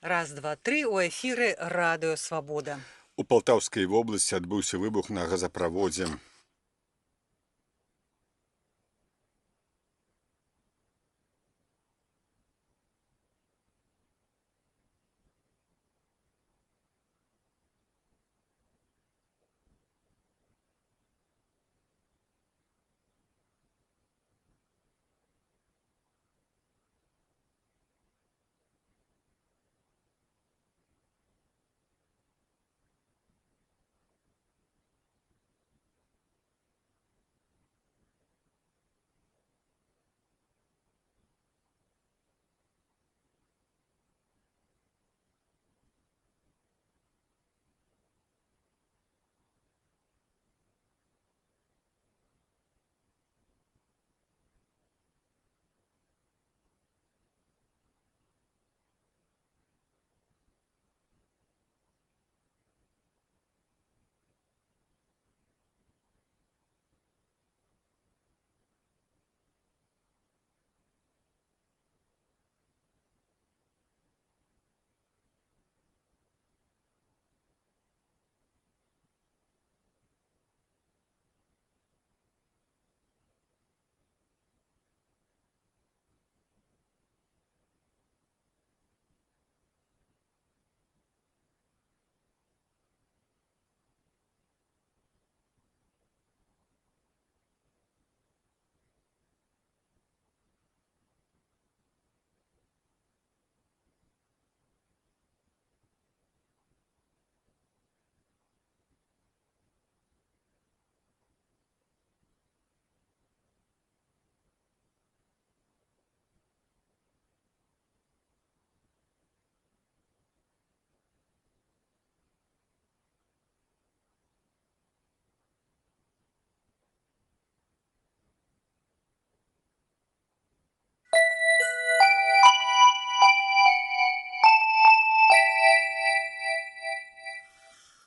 Раз, два, тры, у эфіры радыё Свабода. У Палтаўскай вобласці адбыўся выбух на газаправодзе.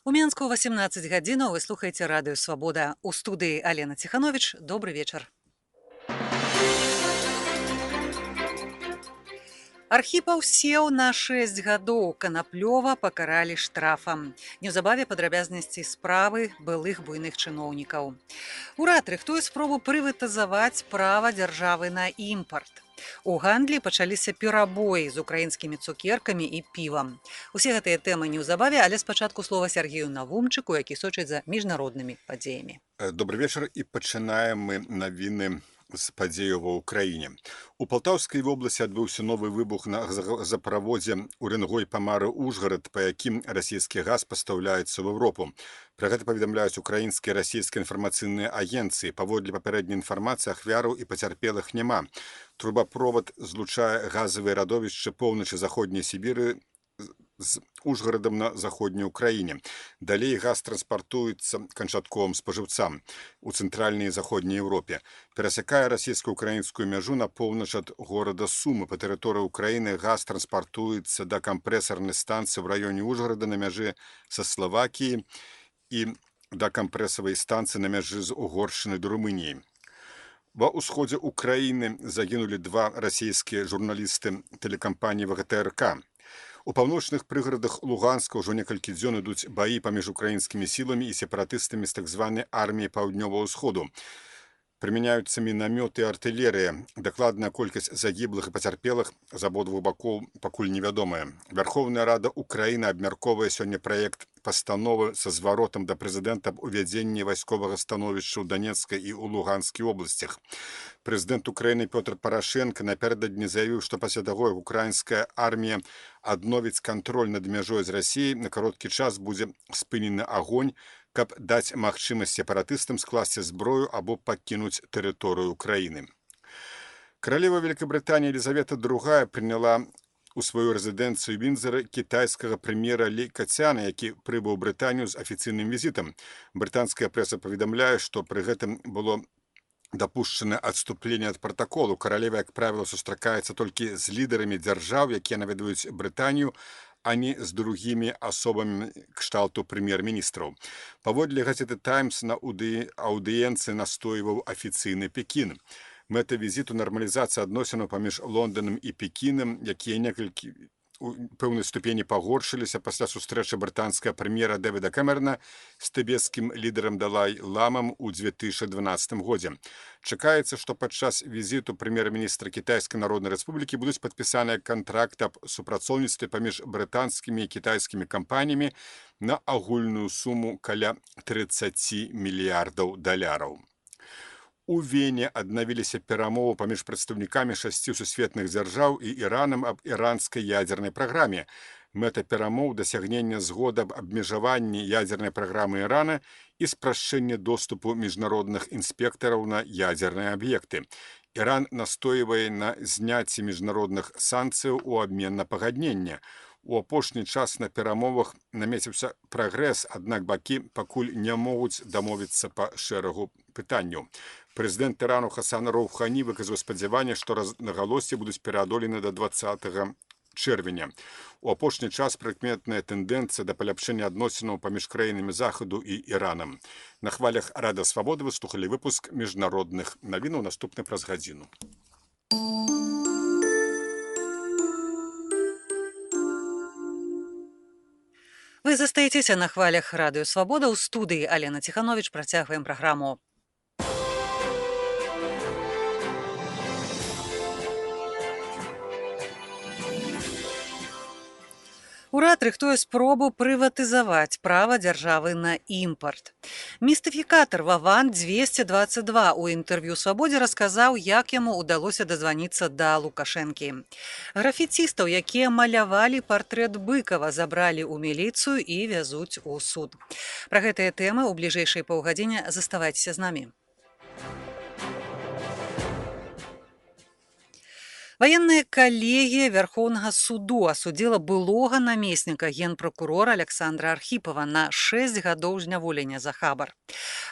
У Менску 18 гадзінаў вы слухаеце радыё Свабода. У студыі Алена Ціхановіч. Добры вечар. Архіпаў сеў на 6 гадоў. Канаплёва пакаралі штрафам. Неўзабаве падрабязнасці справы былых буйных чыноўнікаў. Урад рыхтуе спробу прыватызаваць права дзяржавы на імпарт. У гандлі пачаліся перабоі з украінскімі цукеркамі і півам. Усе гэтыя тэмы неўзабаве, але спачатку слова Сергею Навумчыку, які сочыць за міжнароднымі падзеямі. Добры вечар і пачынаем мы навіны з падзеяў ва ўкраіне. У Палтаўскай вобласці адбыўся новы выбух на газаправодзе Уренгой Памары Ужгарад, па якім расійскі газ пастаўляецца ў Еўропу. Пра гэта паведамляюць украінскія і расійскія інфармацыйныя агенцыі. Паводле папярэдняй інфармацыі ахвяраў і пацярпелых няма. Трубаправод злучае газавыя радовішчы поўначы заходняй Сібіры з Ужгарадам на заходняй Украіне. Далей газ транспартуецца канчатковым спажыўцам у цэнтральнай і заходняй Еўропе. Перасякае расійска-украінскую мяжу на поўнач ад горада Сумы. Па тэрыторыі Украіны газ транспартуецца да кампрэсарнай станцыі ў раёне Ужгарада на мяжы са Славакіяй і да кампрэсавай станцыі на мяжы з Угоршчынай да Румыніяй. Ва ўсходзе Украіны загінулі 2 расійскія журналісты тэлекампаніі ВГТРК. У паўночных прыгарадах Луганска ўжо некалькі дзён ідуць баі паміж украінскімі сіламі і сепаратыстамі з так званай арміяй паўднёвага ўсходу. Прымяняюцца мінамёты і артылерыя. Дакладная колькасць загіблых і пацярпелых з абодвух бакоў пакуль невядомая. Вярхоўная рада Украіны абмяркоўвае сёння праект пастановы са зваротам да прэзідэнта аб увядзенні вайсковага становішча ў Данецкай і ў Луганскай обласцях. Прэзідэнт Украіны Пётр Парашенка напярэдадні заявіў, што пасля таго, як украінская армія адновіць кантроль над мяжой з Расіяй, на кароткі час будзе спынены агонь, каб даць магчымасць сепаратыстам скласці зброю або пакінуць тэрыторыю Украіны. Каралева Великабрытаніі Елізавета II прыняла у сваю рэзідэнцыю Віндзара кітайскага прэм'ера Лі Кацяна, які прыбыў у Брытанію з афіцыйным візітам. Брытанская прэса паведамляе, што пры гэтым было дапушчанае адступленне ад пратаколу. Каралева, як правіла, сустракаецца толькі з лідарамі дзяржаў, якія наведваюць Брытанію, а не з другімі асобамі кшталту прэм'ер-міністраў. Паводле газеты «Таймс» на аўдыенцыі настойваў афіцыйны Пекін. Мэта візіту нармалізацыя адносінаў паміж Лонданам і Пекінам, якія некалькі у пэўнай ступені пагоршыліся пасля сустрэчы брытанскага прэм'ера Дэвіда Кэмерана з тыбецкім лідарам Далай Ламам у 2012 годзе. Чакаецца, што падчас візіту прэм'ер-міністра Кітайскай Народнай Рэспублікі будуць падпісаныя кантракты аб супрацоўніцтве паміж брытанскімі і кітайскімі кампаніямі на агульную суму каля 30 мільярдаў даляраў. У Вене аднавіліся перамовы паміж прадстаўнікамі 6 сусветных дзяржаў і Іранам аб іранскай ядзернай праграме. Мэта перамоў дасягнення згоды аб абмежаванні ядзернай праграмы Ірана і спрашчэння доступу міжнародных інспектараў на ядзерныя аб'екты. Іран настойвае на зняцці міжнародных санкцыяў у абмен на пагадненне. У апошні час на перамовах намеціўся прагрэс, аднак бакі пакуль не могуць дамовіцца па шэрагу пытанняў. Прэзідэнт Ірану Хасан Роухані выказаў спадзяванне, што рознагалоссі будуць пераадолены да 20 чэрвеня. У апошні час прыкметная тэндэнцыя да паляпшэння адносінаў паміж краінамі Захаду і Іранам. На хвалях Рада Свабоды вы слухалі выпуск міжнародных навінаў, наступны праз гадзіну. Вы застаецеся на хвалях Радыё Свабода. У студыі Алена Ціхановіч працягваем праграму. Урад рыхтуе спробу прыватызаваць права дзяржавы на імпарт. Містыфікатар Ваван 222 у інтэрв'ю Свабодзе расказаў, як яму ўдалося дазваніцца да Лукашэнкі. Графіцістаў, якія малявалі партрэт Быкава, забралі ў міліцыю і вязуць у суд. Пра гэтыя тэмы ў бліжэйшай паўгадзіне заставайцеся з намі. Ваенная калегія Вярхоўнага суду асудзіла былога намесніка генпракурора Александра Архіпова на 6 гадоў зняволення за хабар.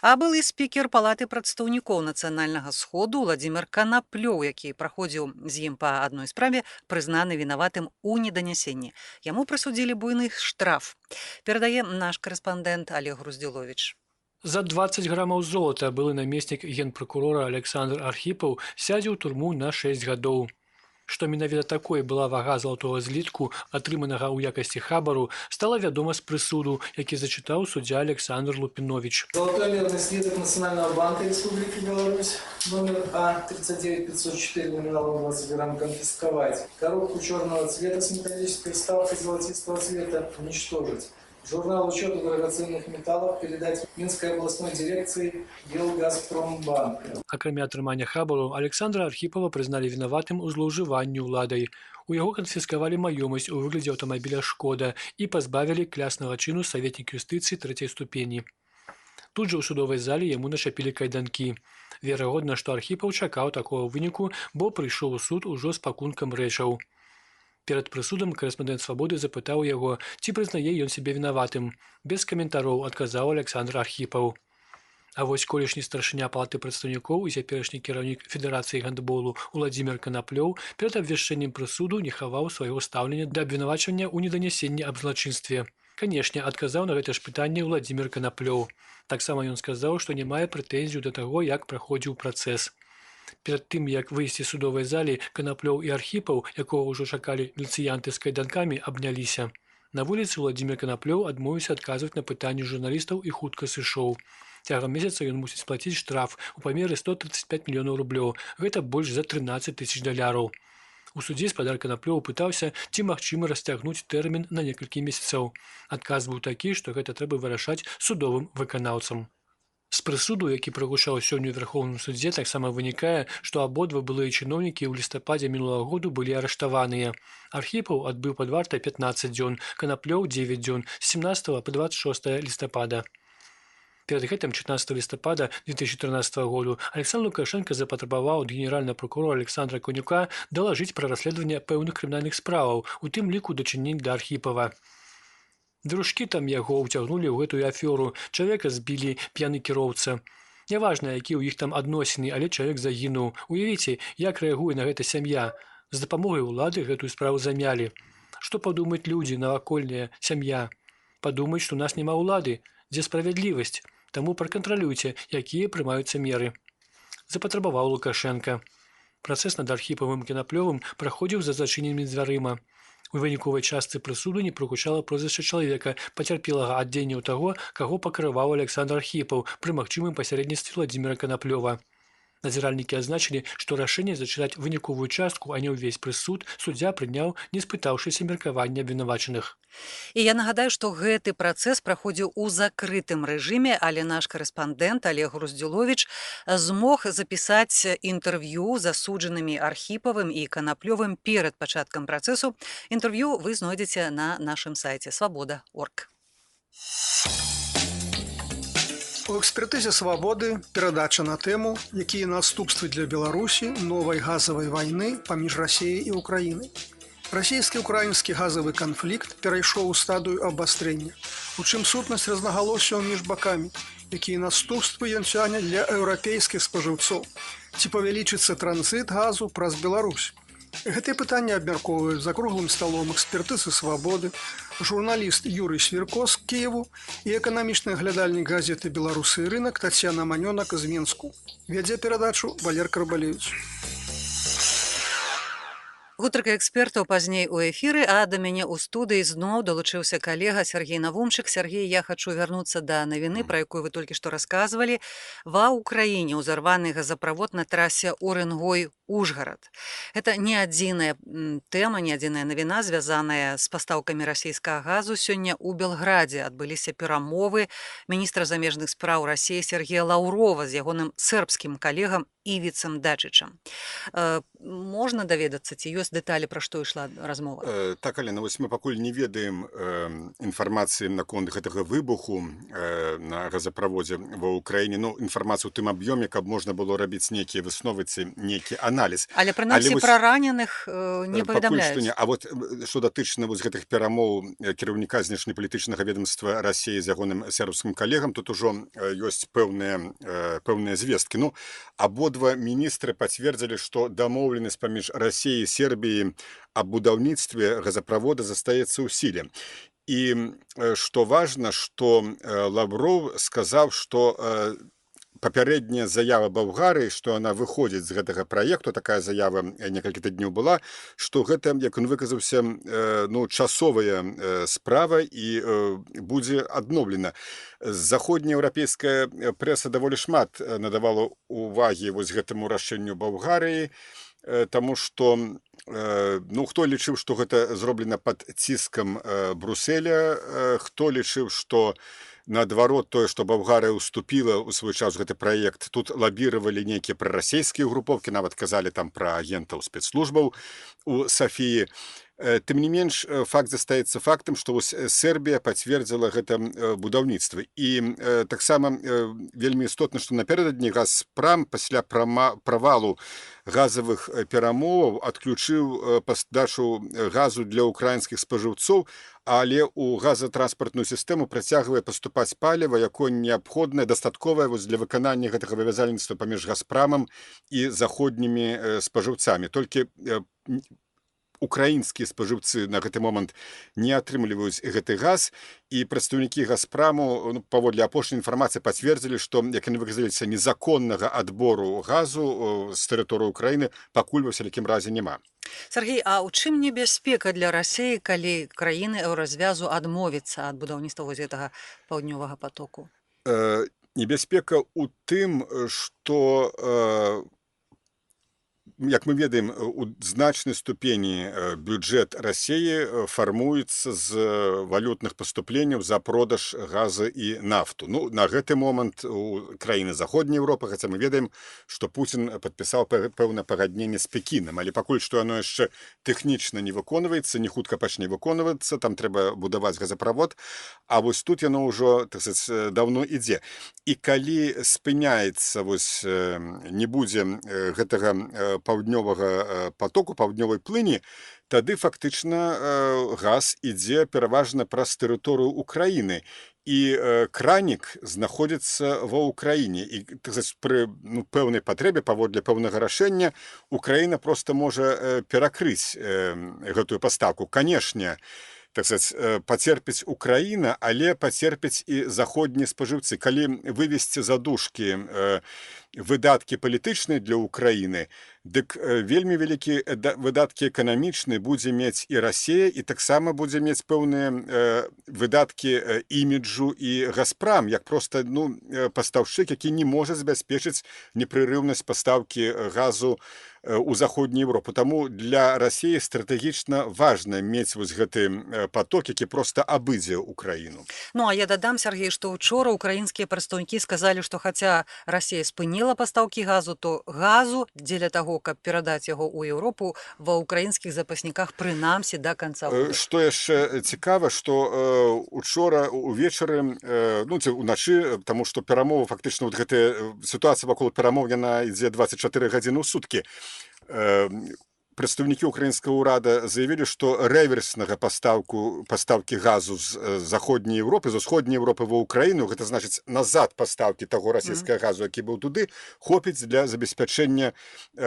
А былы спікер Палаты прадстаўнікоў Нацыянальнага сходу Владзімір Канаплёў, які праходзіў з ім па адной справе, прызнаны вінаватым у неданясенні. Яму прысудзілі буйны штраф. Перадае наш корэспандэнт Олег Груздзіловіч. За 20 грамаў золата былы намеснік генпракурора Александр Архіпаў сядзе ў турму на 6 гадоў. Што менавіта такой была вага залатога злітку, атрыманага ў якасці хабару, стала вядома з прысуду, які зачытаў суддзя Александр Лупинович. Золотой мерный слиток Национального банка Республики Беларусь, номер А-39504, номиналом 20 грамм, конфисковать. Коробку черного цвета с металлической вставкой золотистого цвета уничтожить. Журнал учета драгоценных металлов передать Минской областной дирекции Белгазпромбанка. Акрамя атрымання хабару, Александра Архіпова прызналі вінаватым у злоўжыванні ўладай. У яго канфіскавалі маёмасць у выглядзе аўтамабіля «Шкода» і пазбавілі кляснага чыну саветнік юстыцыі 3-й ступені. Тут жа ў судовай зале яму нашапілі кайданкі. Верагодна, што Архіпаў чакаў такога выніку, бо прыйшоў у суд ужо з пакункам рэчаў. Перад прысудам корэспандэнт Свабоды запытаў яго, ці прызнае ён сябе вінаватым. Без каментароў адказаў Александр Архіпаў. А вось колішні старшыня Палаты прадстаўнікоў і цяперашні кіраўнік Федэрацыі гандболу Владзімір Канаплёў перад абвяшчэннем прысуду не хаваў свайго стаўлення да абвінавачвання ў неданясенні аб злачынстве. Канешне, адказаў на гэта ж пытанне Владзімір Канаплёў. Таксама ён сказаў, што не мае прэтэнзію да таго, як праходзіў працэс. Перад тым, як выйсці з судовай залі, Канаплёў і Архіпаў, якога ўжо чакалі міліцыянты з кайданкамі, абняліся. На вуліцы Владзімір Канаплёў адмовіўся адказваць на пытанні журналістаў і хутка сышоў. Цягам месяца ён мусіць сплаціць штраф у памеры 135 мільёнаў рублёў. Гэта больш за 13 тысяч даляраў. У судзе спадар Канаплёў пытаўся, ці магчыма расцягнуць тэрмін на некалькі месяцаў. Адказ быў такі, што гэта трэба вырашаць судовым выканаўцам. З прысуду, які прагучаў сёння ў Верхоўным судзе, таксама вынікае, што абодва былыя чыноўнікі ў лістападзе мінулага году былі арыштаваныя. Архіпаў адбыў пад вартай 15 дзён, Канаплёў 9 дзён з 17 па 26 лістапада. Перад гэтым 14 лістапада 2014 году Александр Лукашенко запатрабаваў ад генеральнага прокурора Александра Конюка далажыць пра расследаванне пэўных крымінальных справаў, у тым ліку дачынень да Архіпава. Дружкі там яго ўцягнулі ў гэтую афёру, чалавека збілі, п'яны кіроўца. Няважна, які ў іх там адносіны, але чалавек загінуў. Уявіце, як рэагуе на гэта сям'я. З дапамогай улады гэтую справу замялі. Што падумаюць людзі, навакольная сям'я? Падумаюць, што ў нас няма ўлады, дзе справядлівасць. Таму пракантралюйце, якія прымаюцца меры. Запатрабаваў Лукашенка. Працэс над Архіпавым і Канаплёвым праходзіў за зачыненымі дзвярыма. У выніковай частцы прысуду не прагучала прозвішча чалавека, пацярпелага ад дзеянняў таго, каго пакрываў Александр Архіпаў пры магчымым пасярэдніцтве Владзіміра Канаплёва. Назіральнікі азначылі, што рашэнне зачытаць выніковую частку, а не ўвесь прысуд, суддзя прыняў, не спытаўшыся меркавання абвінавачаных. І я нагадаю, што гэты працэс праходзіў у закрытым рэжыме, але наш карэспандэнт Олег Груздзюловіч змог запісаць інтэрв'ю з асуджанымі Архіпавым і Канаплёвым перад пачаткам працэсу. Інтэрв'ю вы знойдзеце на нашым сайце свабода.орг. У экспертызе «Свабоды» перадача на тэму, якія наступствы для Беларусі новай газавай вайны паміж Расіяй і Украінай. Расійскі-украінскі газавы канфлікт перайшоў у стадыю абвастрэння. У чым сутнасць рознагалоссяў між бакамі, якія наступствы ён цягне для еўрапейскіх спажыўцоў. Ці павялічыцца транзіт газу праз Беларусь? Гэтыя пытанні абмяркоўваюць за круглым сталом экспертызы «Свабоды», журналіст Юрый Свірко з Кіеву і эканамічны аглядальнік газеты «Беларусы і рынак» Тацьяна Манёнак з Мінску. Вядзе перадачу Валер Карбалевіч. Гутарка экспертаў пазней у эфіры, а да мяне ў студыі зноў далучыўся калега Сергей Навумчык. Сергей, я хачу вярнуцца да навіны, пра якую вы толькі што расказвалі. Ва ўкраіне ўзарваны газаправод на трасе Урэнгой-Ужгарад. Гэта не адзіная тэма, не адзіная навіна, звязаная з пастаўкамі расійскага газу. Сёння ў Белградзе адбыліся перамовы міністра замежных спраў Расіі Сергея Лаўрова з ягоным сербскім калегам Івіцам Дачычам. Можна даведацца, ці ёсць дэталі, пра што ішла размова? Так, Алена, вось мы пакуль не ведаем інфармацыі наконт гэтага выбуху на газаправодзе ва ўкраіне. Ну, інфармацыю ў тым аб'ёме, каб можна было рабіць нейкія высновы ці нейкі аналіз. Але прынамсі пра раненых не паведамляюць. А вот што датычна вось гэтых перамоў кіраўніка знешнепалітычнага ведомства Расіі з ягоным сербскім калегам, тут ужо ёсць пэўныя звесткі. Ну, абодва міністры пацвердзілі, што дамоўленасць паміж Расіяй і Сербіяй аб будаўніцтве газаправода застаецца ў сіле. І што важна, што Лавров сказаў, што папярэдняя заява Балгарыі, што яна выходзіць з гэтага праекту, такая заява некалькі тыдняў была, што гэта, як ён выказаўся, часовая справа і будзе адноўлена. Заходнееўрапейская прэса даволі шмат надавала ўвагі вось гэтаму рашэнню Балгарыі, таму што хто лічыў, што гэта зроблена пад ціскам Бруселя, хто лічыў, што наадварот тое, што Балгарыя ўступіла ў свой час гэты праект, тут лабіравалі нейкія прарасійскія групоўкі, нават казалі там пра агентаў спецслужбаў у Сафіі. Тым не менш, факт застаецца фактам, што Сербія пацвердзіла гэта будаўніцтва. І таксама вельмі істотна, што напярэдадні Газпрам пасля правалу газавых перамоваў адключыў пастачу газу для ўкраінскіх спажыўцоў, але ў газатранспартную сістэму працягвае паступаць паліва, якое неабходнае, дастатковае для выканання гэтага вывязальніцтва паміж Газпрамам і заходнімі спажыўцамі. Толькі украінскія спажыўцы на гэты момант не атрымліваюць гэты газ, і прадстаўнікі Газпраму, паводле апошняй інфармацыі, пацвердзілі, што, як яны выказаліся, незаконнага адбору газу з тэрыторыі Украіны пакуль ва ўсялякім разе няма. Сергей, а ў чым небяспека для Расіі, калі краіны еўразвязу адмовіцца ад будаўніцтва вось гэтага паўднёвага патоку? Небяспека ў тым, што як мы ведаем, у значнай ступені бюджэт Расіі фармуецца з валютных паступленняў за продаж газа і нафту. На гэты момант у краіны Заходняй Еўропы, хаця мы ведаем, што Пуцін падпісаў пэўнае пагадненне з Пекінам, але пакуль што яно яшчэ тэхнічна не выконваецца, не хутка пачне выконвацца, там трэба будаваць газаправод, а вось тут яно ўжо, так сказаць, даўно ідзе. І калі спыняецца, не будзе гэтага паўднёвага патоку, паўднёвай плыні, тады фактычна газ ідзе пераважна праз тэрыторыю Украіны. І кранік знаходзіцца ва ўкраіне. І пры пэўнай патрэбе, паводле пэўнага рашэння, Украіна проста можа перакрыць гэтую пастаўку. Канешне, так сказать, пацерпіць Украіна, але пацерпіць і заходнія спажыўцы. Калі вывесці задушкі выдаткі палітычныя для Украіны, дык вельмі вялікія выдаткі эканамічныя будзе мець і Расія, і таксама будзе мець пэўныя выдаткі іміджу і Газпрам, як проста пастаўшчык, які не можа забяспечыць непрерыўнасць пастаўкі газу у заходнюю Европу. Таму для Расіі стратэгічна важна мець вось гэты поток, які проста абыдзе Украіну. Ну, а я дадам, Сергей, што учора украінскія прадстаўнікі сказалі, што хаця Расія спыніла пастаўкі газу, то газу дзеля таго, каб перадаць яго ў Еўропу, ва ўкраінскіх запасніках прынамсі да канца года. Што яшчэ цікава, што учора увечары, уначы, таму што перамовы, фактычна, вот гэтая сітуацыя вакол перамоў, яна ідзе 24 гадзіны ў суткі. Прадстаўнікі украінскага ўрада заявілі, што рэверснага пастаўкі газу з заходняй Европы, з усходняй Европы ва Украіну, гэта значыць назад пастаўкі таго расійскага газу, які быў туды, хопіць для забеспячэння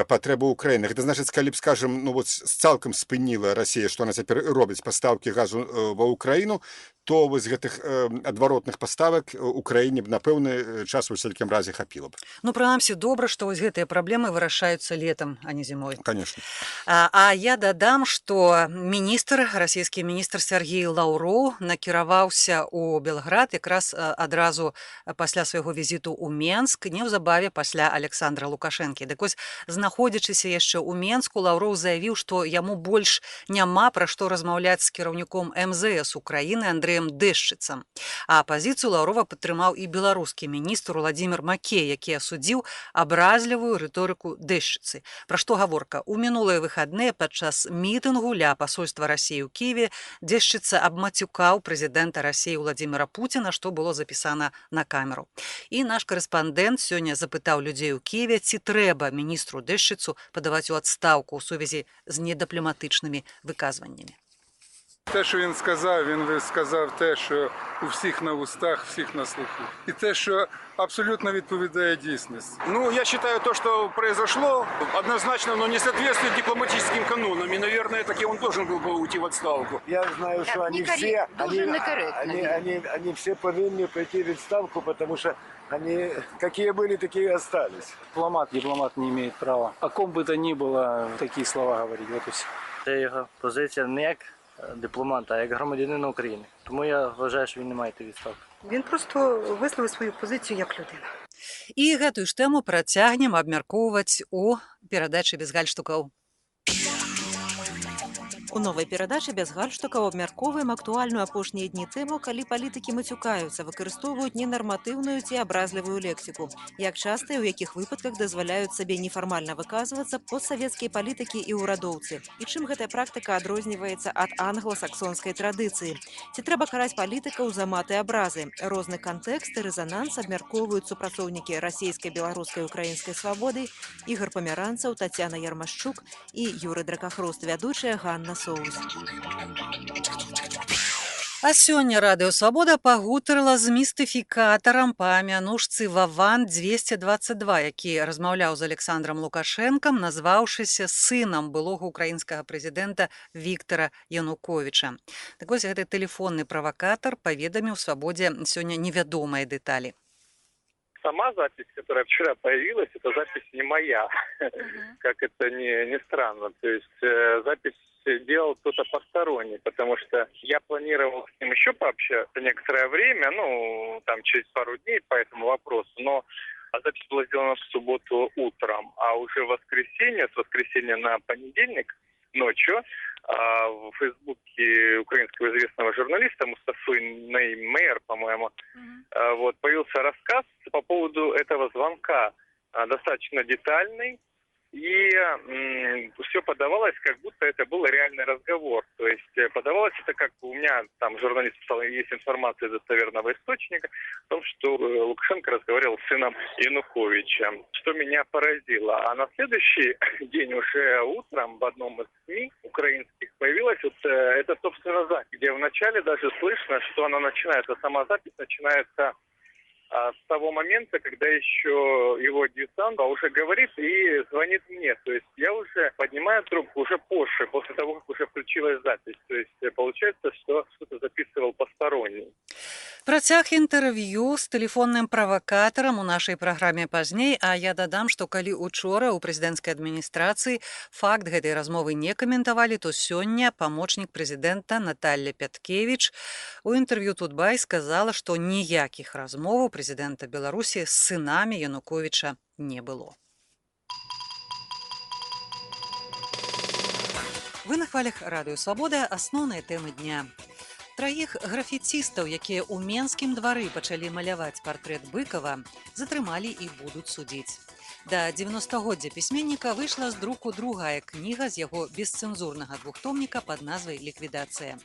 патрэбаў Украіны. Гэта значыць, калі б, скажам, цалкам спыніла Расія, што она цяпер робіць пастаўкі газу ва Украіну, то вось гэтых адваротных паставак Украіне б на пэўны час у всякім разе хапіла б. Ну, прынамсі, добра, што вось гэтыя праблемы вырашаюцца летам, а не зімой. Конечно. А я дадам, што расійскі міністр Сергей Лаўроў накіраваўся ў Белград якраз адразу пасля свайго візіту ў Менск, неўзабаве пасля Александра Лукашэнкі. Дык вось, знаходзячыся яшчэ ў Менску, Лаўроў заявіў, што яму больш няма пра што размаўляць з кіраўніком МЗС Украіны Андрэем Дэшчыцам. А пазіцыю Лаўрова падтрымаў і беларускі міністр Уладзімір Макей, які асудзіў абразлівую рыторыку Дэшчыцы. Пра што гаворка? У мінулыя выхадныя падчас мітынгу ля пасольства Расіі ў Кіеве Дэшчыца абмацюкаў прэзідэнта Расіі Уладзіміра Пуціна, што было запісана на камеру. І наш карэспандэнт сёння запытаў людзей у Кіеве, ці трэба міністру Дэшчыцу падаваць у адстаўку ў сувязі з недыпламатычнымі выказваннямі. Те, що він сказав те, що у всіх на устах, всіх на слуху. І те, що абсолютно відповідає дійсності. Ну, я считаю, то, что произошло, однозначно, но не соответствует дипломатическим канонам. И, наверное, таки он должен был бы уйти в отставку. Я знаю, что они все повинны пойти в отставку, потому что они какие были, такие и остались. Дипломат не имеет права. О ком бы то ни было такие слова говорить. Вот и все. Це його позиція не як дипломата, а як громадянина України. Тому я вважаю, що він не має йти у відставку. Він просто висловив свою позицію як людина. І гэтую ж тэму працягнем абмяркоўваць у перадачы без гальштукаў. У новай перадачы без гальштукаў абмяркоўваем актуальную апошнія дні тэму, калі палітыкі мацюкаюцца, выкарыстоўваюць ненарматыўную ці абразлівую лексіку. Як часта і ў якіх выпадках дазваляюць сабе нефармальна выказвацца постсавецкія палітыкі і ўрадоўцы. І чым гэтая практыка адрозніваецца ад англасаксонскай традыцыі? Ці трэба караць палітыкаў за маты абразы? Розны кантэкст і рэзананс абмяркоўваюць супрацоўнікі расійскай, беларускай, украінскай свабоды, Ігор Памяранцаў, Тацяна Ярмашчук і Юрый Дракахрост, вядучая Ганна Соус. А сёння Радыё Свабода пагутарыла з містыфікатарам па мянушцы Ваван-222, які размаўляў з Александром Лукашэнкам, назваўшыся сынам былога украінскага прэзідэнта Віктара Януковіча. Так вось, гэты тэлефонны правакатар паведаміў Свабодзе сёння невядомыя дэталі. Сама запись, которая вчера появилась, это запись не моя, как это ни странно. То есть запись делал кто-то посторонний, потому что я планировал с ним еще пообщаться некоторое время, через пару дней по этому вопросу, но запись была сделана в субботу утром, а уже в воскресенье, с воскресенья на понедельник ночью, в фейсбуке украинского известного журналиста Мустафы Неймейр, по-моему, появился рассказ по поводу этого звонка, достаточно детальный, и все подавалось, как будто это был реальный разговор. То есть подавалось это как у меня, там журналист писал, есть информация достоверного источника о том, что Лукашенко разговаривал с сыном Януковича, что меня поразило. А на следующий день уже утром в одном из СМИ украинских появилась эта, собственно, запись, где вначале даже слышно, что она начинается, сама запись начинается с того момента, когда еще его адъютант уже говорит и звонит мне. То есть я уже поднимаю трубку уже позже, после того, как уже включилась запись. То есть получается, что что-то записывал посторонний. Працяг інтэрв'ю з тэлефонным правакатарам у нашай праграме пазней, а я дадам, што калі учора ў прэзідэнцкай адміністрацыі факт гэтай размовы не каментавалі, то сёння памочнік прэзідэнта Наталья Пяткевіч у інтэрв'ю Тутбай сказала, што ніякіх размоваў прэзідэнта Беларусі з сынамі Януковіча не было. Вы на хвалях Радыё Свабода, асноўныя тэмы дня. Траіх графіцістаў, якія ў Менскім двары пачалі маляваць партрэт Быкава, затрымалі і будуць судзіць. Да 90-годдзя пісьменніка выйшла з друку другая кніга з яго бесцэнзурнага двухтомніка пад назвай «Ліквідацыя».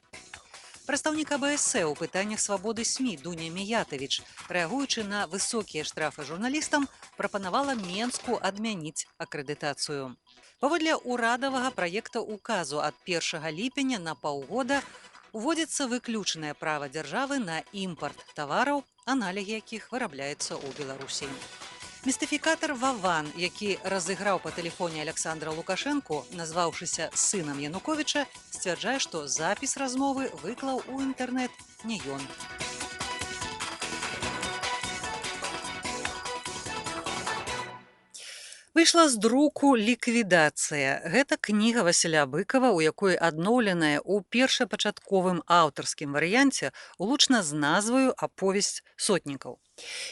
Прадстаўнік АБС ў пытаннях свабоды СМІ Дуня Міятавіч, рэагуючы на высокія штрафы журналістам, прапанавала Менску адмяніць акрэдытацыю. Паводле ўрадавага праекта указу ад 1 ліпеня на паўгода уводзіцца выключнае права дзяржавы на імпарт тавараў, аналігі якіх вырабляюцца ў Беларусі. Містыфікатар Ваван, які разыграў па тэлефоне Аляксандра Лукашэнку, назваўшыся сынам Януковіча, сцвярджае, што запіс размовы выклаў у інтэрнэт не ён. Выйшла з друку «Ліквідацыя». Гэта кніга Васіля Быкава, у якой адноўленая ў першапачатковым аўтарскім варыянце улучна з назваю «Аповесць сотнікаў».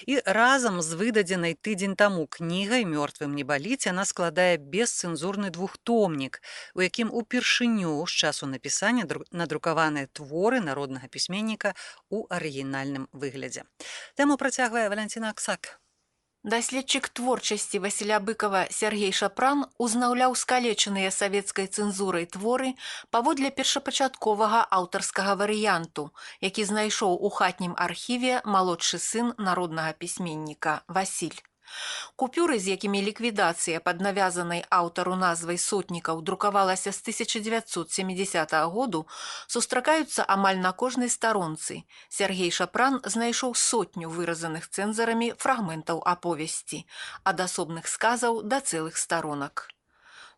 І разам з выдадзенай тыдзень таму кнігай «Мёртвым не баліць» яна складае бесцэнзурны двухтомнік, у якім упершыню з часу напісання надрукаваныя творы народнага пісьменніка ў арыгінальным выглядзе. Тэму працягвае Валянціна Аксак. Даследчык творчасці Васіля Быкава Сергей Шапран узнаўляў скалечаныя савецкай цэнзурай творы паводле першапачатковага аўтарскага варыянту, які знайшоў у хатнім архіве малодшы сын народнага пісьменніка Васіль. Купюры, з якімі ліквідацыя пад навязанай аўтару назвай сотнікаў друкавалася з 1970 году, сустракаюцца амаль на кожнай старонцы. Сергей Шапран знайшоў сотню выразаных цэнзарамі фрагментаў аповесці, ад асобных сказаў да цэлых старонак.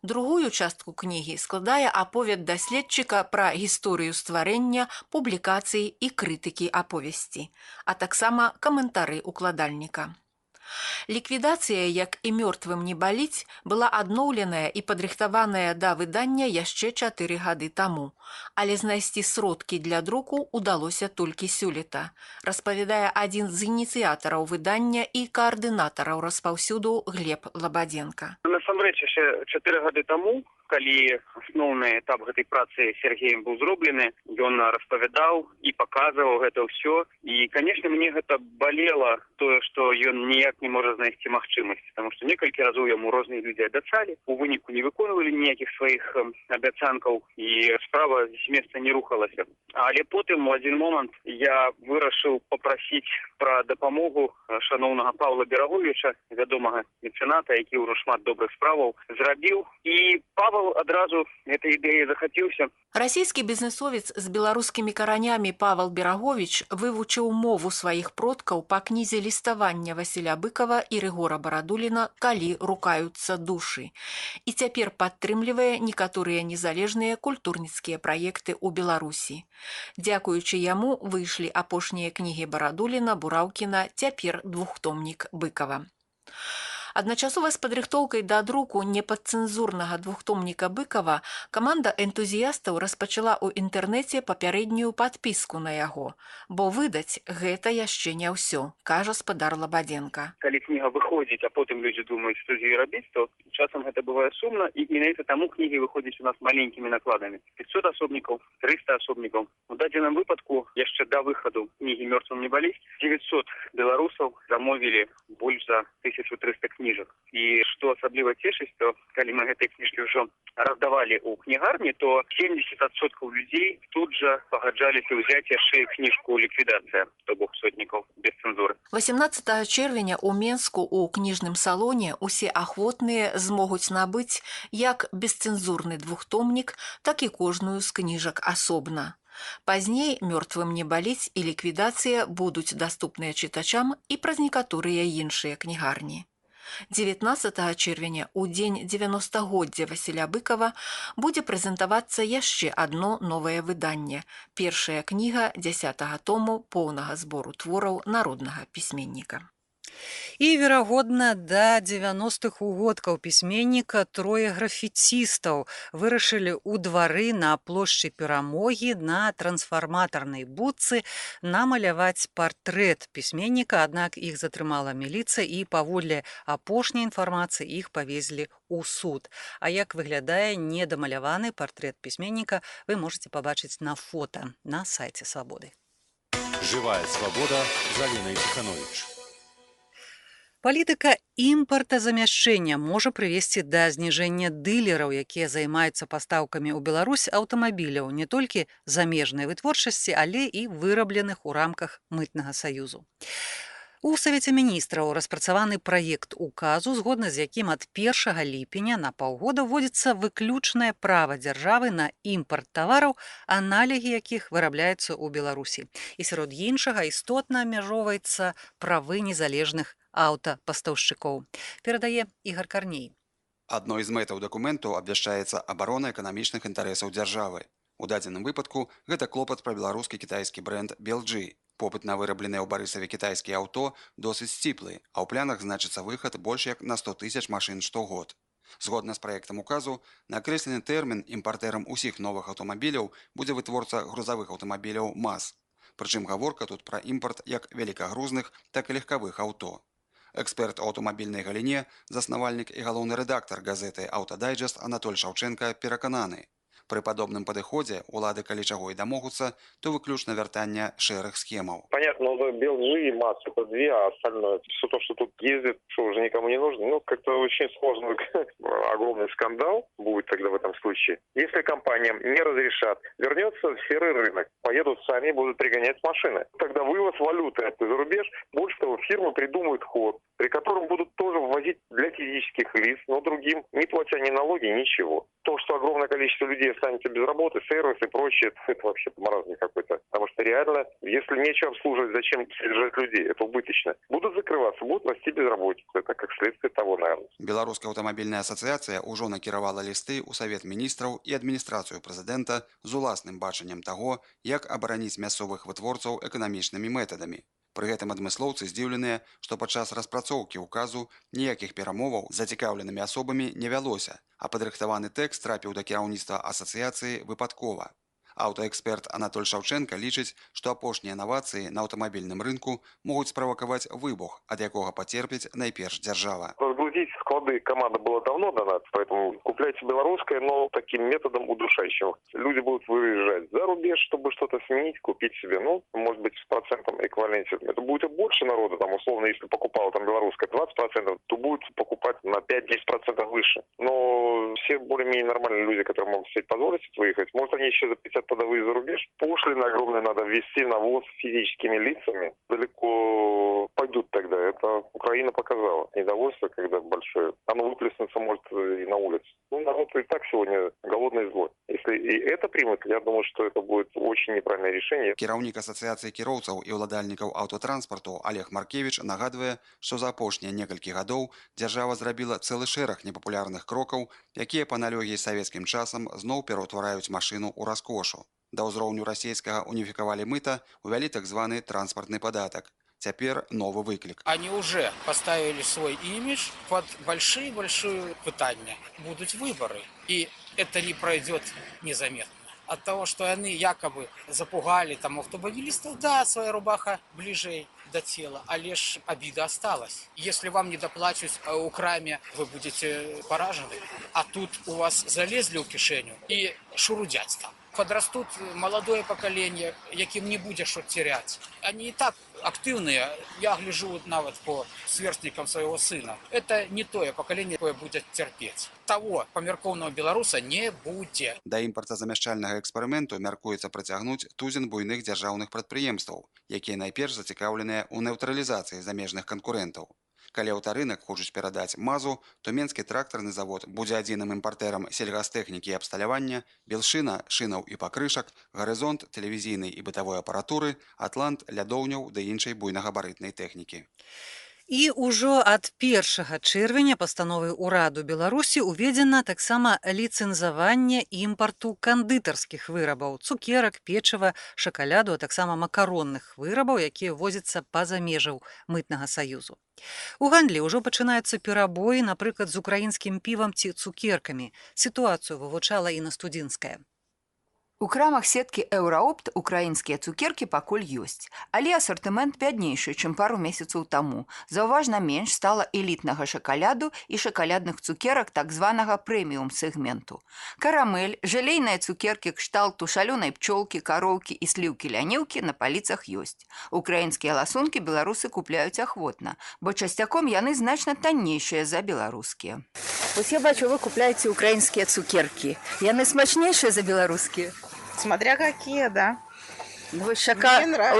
Другую частку кнігі складае аповед даследчыка пра гісторыю стварэння, публікацыі і крытыкі аповесці, а таксама каментары укладальніка. Ліквідацыя, як і «Мёртвым не баліць», была адноўленая і падрыхтаваная да выдання яшчэ 4 гады таму, але знайсці сродкі для друку ўдалося толькі сёлета, распавядае адзін з ініцыятараў выдання і каардынатараў распаўсюду Глеб Лабадзенка. Насамрэч, яшчэ 4 гады таму, калі асноўны этап гэтай працы Сергеем быў зроблены, ён распавядаў і паказваў гэта ўсё. І, канешне, мне гэта балела тое, што ён ніяк не можа знайсці магчымасці, таму што некалькі разоў яму розныя людзі абяцалі, у выніку не выконвалі ніякіх сваіх абяцанкаў і справа з месца не рухалася. Але потым у адзін момант я вырашыў папрасіць пра дапамогу шаноўнага Павла Бераговіча, вядомага мецэната, які ўжо шмат добрых справаў зрабіў, і Павел адразу этой ідэяй захапіўся. Расійскі бізнесовец з беларускімі каранямі Павел Бераговіч вывучыў мову сваіх продкаў па кнізе ліставання Васіля Быкава і Рыгора Барадуліна «Калі рукаюцца душы» і цяпер падтрымлівае некаторыя незалежныя культурніцкія праекты ў Беларусі. Дзякуючы яму выйшлі апошнія кнігі Барадуліна, Бураўкіна, цяпер двухтомнік Быкава. Адначасова з падрыхтоўкай да друку непадцэнзурнага двухтомніка Быкава каманда энтузіястаў распачала ў інтэрнэце папярэднюю падпіску на яго, бо выдаць гэта яшчэ не ўсё, кажа спадар Лабадзенка. Калі кніга выходзіць, а потым людзі думаюць, што з ёй рабіць, то часам гэта бывае сумна, і менавіта таму кнігі выходзяць у нас маленькімі накладамі. 500 асобнікаў, 300 асобнікаў. У дадзеным выпадку, яшчэ да выхаду кнігі «Мёртвым не баліць», 900 беларусаў замовілі больш за 1300 кніжак. І што асабліва цешыць, то калі мы гэтыя кніжкі ўжо раздавалі ў кнігарні, то 70% людзей тут жа пагаджаліся ўзяць яшчэ кніжку «Ліквідацыя», то бок сотнікаў без цэнзуры. 18 чэрвеня ў Менску ў кніжным салоне усе ахвотныя змогуць набыць як бесцэнзурны двухтомнік, так і кожную з кніжак асобна. Пазней «Мёртвым не баліць» і «Ліквідацыя» будуць даступныя чытачам і праз некаторыя іншыя кнігарні. 19 чэрвеня, у дзень 90-годдзя Васіля Быкава, будзе прэзентавацца яшчэ адно новае выданне. Першая кніга 10-го тому поўнага збору твораў народнага пісьменніка. І, верагодна, да 90-х угодкаў пісьменніка трое графіцістаў вырашылі ў двары на плошчы Перамогі на трансфарматарнай будцы намаляваць партрэт пісьменніка, аднак іх затрымала міліцыя і паводле апошняй інфармацыі іх павезлі ў суд. А як выглядае недамаляваны партрэт пісьменніка, вы можаце пабачыць на фота на сайце Свабоды. Жывая свабода з Алінай Ціхановіч. Палітыка імпартазамяшчэння можа прывесці да зніжэння дылераў, якія займаюцца пастаўкамі ў Беларусь аўтамабіляў не толькі замежнай вытворчасці, але і вырабленых у рамках мытнага саюзу. У Савеце міністраў распрацаваны праект указу, згодна з якім ад 1 ліпеня на паўгода вводзіцца выключнае права дзяржавы на імпарт тавараў, аналігі якіх вырабляюцца ў Беларусі. І сярод іншага істотна абмяжоўваецца правы незалежных аўтапастаўшчыкоў. Перадае Ігар Карней. Адной з мэтаў дакументу абвяшчаецца абарона эканамічных інтарэсаў дзяржавы. У дадзеным выпадку гэта клопат пра беларускі кітайскі брэнд BLG. Попыт на вырабленыя ў Барысаве кітайскія аўто досыць сціплы, а ў планах значыцца выхад больш як на 100 000 машын штогод. Згодна з праектам указу, на акрэслены тэрмін імпартэрам усіх новых аўтамабіляў будзе вытворца грузавых аўтамабіляў МАЗ. Прычым гаворка тут пра імпарт як вялікагрузных, так і легкавых аўто. Эксперт у аўтамабільнай галіне, заснавальнік і галоўны рэдактар газеты «Аўтадайджэст» Анатоль Шаўчэнка перакананы. При подобном подходе улады, коли чего и домогутся, то выключно вертание шерых схемов. Понятно, но BLG и МАЗ это две, а остальное, все то, что тут ездит, что уже никому не нужно, ну, как-то очень сложно, огромный скандал будет тогда в этом случае. Если компаниям не разрешат, вернется в серый рынок, поедут сами, будут пригонять машины. Тогда вывоз валюты за рубеж, больше того, фирмы придумают ход, при котором будут тоже ввозить для физических лиц, но другим, не платя ни налоги, ничего. То, что огромное количество людей останется без работы, сервис и прочее, это вообще маразм какой-то. Потому что реально, если нечего обслуживать, зачем содержать людей? Это убыточно. Будут закрываться, будут расти безработица. Это как следствие того, наверное. Белорусская аўтамабільная асацыяцыя ўжо накіравала лісты ў Савет міністраў і адміністрацыю прэзідэнта з уласным бачаннем таго, як абараніць мясцовых вытворцаў эканамічнымі метадамі. Пры гэтым адмыслоўцы здзіўленыя, што падчас распрацоўкі ўказу ніякіх перамоваў з зацікаўленымі асобамі не вялося, а падрыхтаваны тэкст трапіў да кіраўніцтва асацыяцыі выпадкова. Аўтаэксперт Анатоль Шаўчэнка лічыць, што апошнія навацыі на аўтамабільным рынку могуць справакаваць выбух, ад якога пацерпіць найперш дзяржава. Разгрузить склады команда была давно дана, поэтому купляйте белорусское, но таким методом удушающим. Люди будут выезжать за рубеж, чтобы что-то сменить, купить себе, ну, может быть, с процентом эквиваленте. Это будет больше народа, там, условно, если покупал там белорусское 20%, то будет покупать на 5-10% выше. Но все более-менее нормальные люди, которые могут себе позволить выехать, может, они еще за 50 подовые за рубеж. Пошлины огромные надо ввести на ввоз физическими лицами. Далеко пойдут тогда. Это Украина показала. Недовольство, когда большое. Оно выплеснуться может и на улице. Ну, народ и так сегодня голодный и злой. Если и это примут, я думаю, что это будет очень неправильное решение. Кіраўнік асацыяцыі кіроўцаў і ўладальнікаў аўтотранспарту Олег Маркевич нагадвае, што за апошнія некалькі гадоў дзяржава зрабіла цэлы шэраг непапулярных крокаў, якія па аналогіі з савецкім часам зноў пераўтвараюць машыну ў раскошу. Да ўзроўню расійскага уніфікавалі мыта, увялі так званы транспартны падатак. Теперь новый выклик. Они уже поставили свой имидж под большие пытания. Будут выборы, и это не пройдет незаметно. От того, что они якобы запугали там автомобилистов, да, своя рубаха ближе до тела, а лишь обида осталась. Если вам не доплачут у краме, вы будете поражены. А тут у вас залезли в кишеню и шурудять там. Подрастут молодое поколение, яким не будешь что терять. Они и так активные. Я гляжу нават по сверстникам своего сына. Это не тое поколение, которое будет терпеть. Того памяркоўнага беларуса не будзе. Да імпартазамяшчальнага эксперыменту мяркуецца працягнуць тузін буйных дзяржаўных прадпрыемстваў, якія найперш зацікаўленыя ў нэўтралізацыі замежных канкурэнтаў. Калі аўтарынак хочуць перадаць МАЗу, то Менскі трактарны завод будзе адзіным імпартерам сельгастэхнікі і абсталявання, Белшына, шынаў і пакрышак, Гарызонт, тэлевізійнай і бытавой апаратуры, Атлант, лядоўняў ды іншай буйнагабарытнай тэхнікі. І ўжо ад 1 чэрвеня пастановай ураду Беларусі уведзена таксама ліцэнзаванне імпарту кандытарскіх вырабаў, цукерак, печыва, шакаляду, а таксама макаронных вырабаў, якія возяцца па-за межаў мытнага саюзу. У гандлі ўжо пачынаюцца перабоі, напрыклад, з украінскім півам ці цукеркамі. Сітуацыю вывучала Інна Студзінская. У крамах сеткі «Еўраопт» украінскія цукеркі пакуль ёсць, але асартымент бяднейшы, чым пару месяцаў таму. Заўважна менш стала элітнага шакаляду і шакалядных цукерак так званага прэміум-сегменту. Карамель, жалейныя цукеркі кшталту шалёнай пчолкі, кароўкі і сліўкі-лянеўкі на паліцах ёсць. Украінскія ласункі беларусы купляюць ахвотна, бо часцяком яны значна таннейшыя за беларускія. Вось я бачу, вы купляеце украінскія цукеркі. Яны смачнейшыя за беларускія? Смотря какие, да. Вы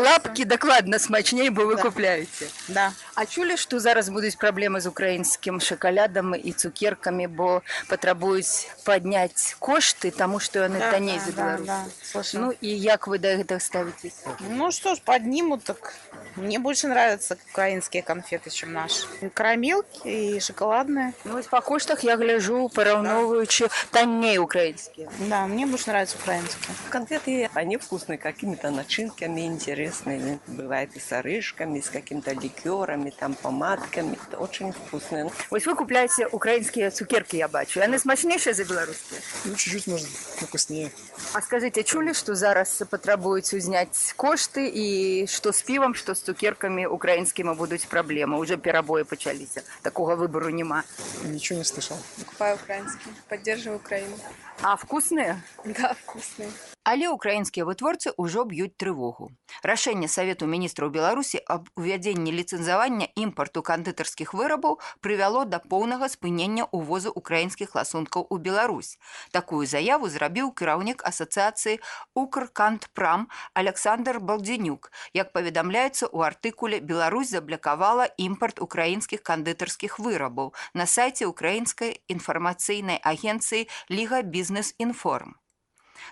лапки докладно смачней, бо вы купляете. Да. А чулі, што зараз будуць праблемы з украінскім шакалядам і цукеркамі, бо патрабуюць падняць кошты, таму што яны танней за беларускіх. Ну і як вы да гэтага ставіцеся? Ну что ж, поднимут, так мне больше нравятся украинские конфеты, чем наши. И карамелки, и шоколадные. Ну вот по коштах я гляжу, пораўноўваючы танней украинские. Да, мне больше нравятся украинские. Конфеты, они вкусные, какими-то начинками интересными. Бывает и с орышками, с какими-то ликерами, там, помадками. Это очень вкусные. Вот вы купляете украинские цукерки, я бачу. Они смачнейшие за белорусские? Ну, чуть-чуть, может, вкуснее. А скажите, чули, что зараз потребують узнять кошты, и что с пивом, что с цукерками украинскими будут проблемы? Уже перебои почались. Такого выбора нема. Ничего не слышал. Покупаю украинские. Поддерживаю Украину. А вкусные? Да, вкусные. Але украінскія вытворцы ўжо б'юць трывогу. Рашэнне Савету міністраў Беларусі аб увядзенні ліцэнзавання імпарту кандытарскіх вырабаў прывяло да поўнага спынення ўвозу украінскіх ласункаў у Беларусь. Такую заяву зрабіў кіраўнік асацыяцыі «Укркантпрам» Александр Балдзенюк. Як паведамляецца ў артыкуле, Беларусь заблакавала імпарт украінскіх кандытарскіх вырабаў на сайце украінскай інфармацыйнай агенцыі «Ліга Бізнес-Інформ».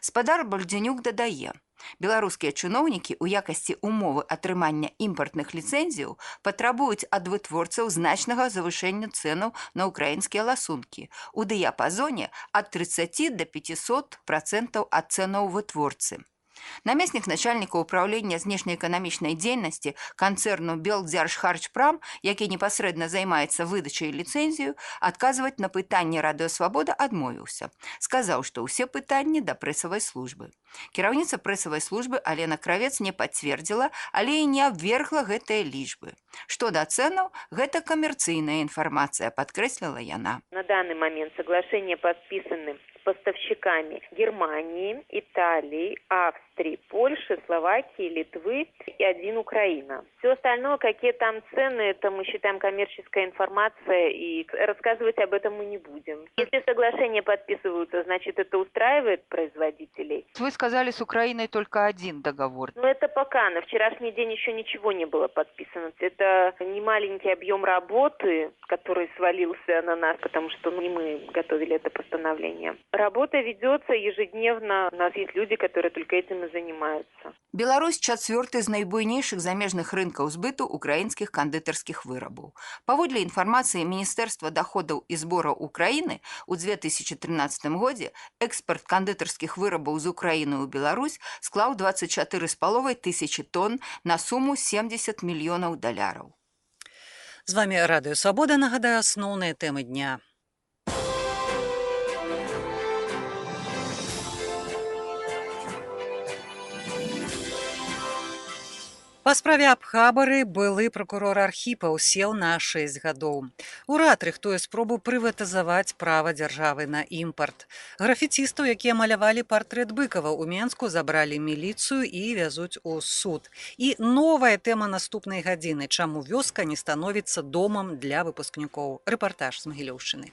Спадар Бальдзенюк дадае, беларускія чыноўнікі ў якасці умовы атрымання імпартных ліцэнзіяў патрабуюць ад вытворцаў значнага завышэння цэнаў на украінскія ласункі у дыяпазоне ад 30 до 500% ад цэнаў вытворцы. Намеснік начальніка ўправлення знешнеэканамічнай дзейнасці канцэрну «Белдзяржхарчпрам», які непасрэдна займаецца выдачай ліцэнзію, адказваць на пытанне «Радыёсвабода» адмовіўся. Сказаў, што ўсе пытанні да прэсавай службы. Кіраўніца прэсавай службы Алена Кравец не пацвердзіла, але і не абвергла гэтыя лічбы. Што да цэнаў, гэта камерцыйная інфармацыя, падкрэсліла яна. На данный момент соглашения подписаны с поставщиками Германии, Италии, Австрии, Польши, Словакии, Литвы и один Украина. Все остальное, какие там цены, это мы считаем коммерческая информация, и рассказывать об этом мы не будем. Если соглашения подписываются, значит, это устраивает производителей. Вы сказали, с Украиной только один договор. Но это пока. На вчерашний день еще ничего не было подписано. Это не маленький объем работы, который свалился на нас, потому что не мы готовили это постановление. Работа ведется ежедневно. У нас есть люди, которые только этим и занимаются. Беларусь чацвёрты з найбуйнейшых замежных рынкаў збыту украінскіх кандытарскіх вырабаў. Паводле інфармацыі Міністэрства даходаў і збораў Украіны, у 2013 годзе экспарт кандытарскіх вырабаў з Украіны ў Беларусь склаў 24,5 тысячи тонн на суму $70 мільёнаў. З вами Радыё Свабода, нагадаю, асноўныя тэмы дня. Па справе аб хабары былы пракурор Архіпаў сеў на 6 гадоў. Урад рыхтуе спробу прыватызаваць права дзяржавы на імпарт. Графіцістаў, якія малявалі партрэт Быкава ў Менску, забралі міліцыю і вязуць у суд. І новая тэма наступнай гадзіны. Чаму вёска не становіцца домам для выпускнікоў. Рэпартаж з Магілёўшчыны.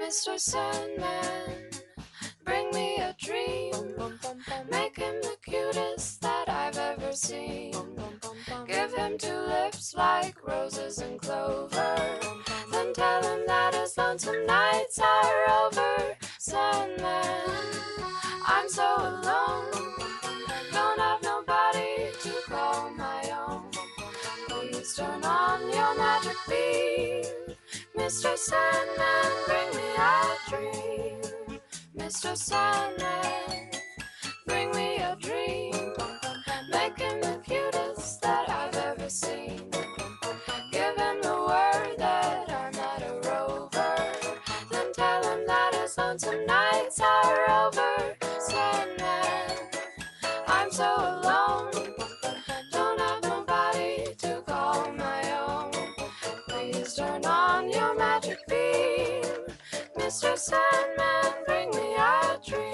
Mr. Sandman, bring me a dream. Make him the cutest that I've ever seen. Give him 2 lips like roses and clover. Then tell him that his lonesome nights are over. Sandman, I'm so alone. Don't have nobody to call my own. Please turn on your magic beam. Mr. Sandman, bring me a dream. Mr. Sandman, bring me a dream. Make him the cutest that I've ever seen. Give him the word that I'm not a rover. Then tell him that his lonesome nights are over. Sandman, I'm so alone. Don't have nobody to call my own. Please turn on your magic beam. Mr. Sandman, bring me a dream.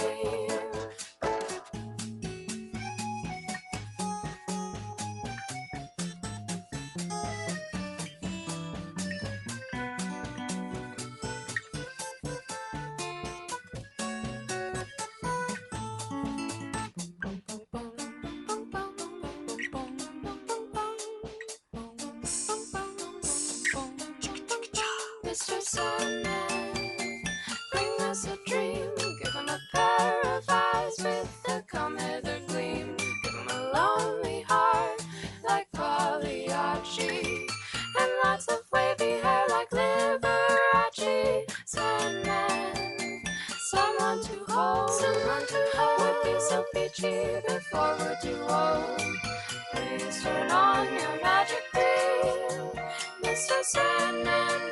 Mr. Sandman, bring us a dream. Give him a pair of eyes with a come-hither gleam. Give him a lonely heart like Pagliacci, and lots of wavy hair like Liberace. Sandman, someone to hold, would be so peachy before we're too old. Please turn on your magic beam. Mr. Sandman,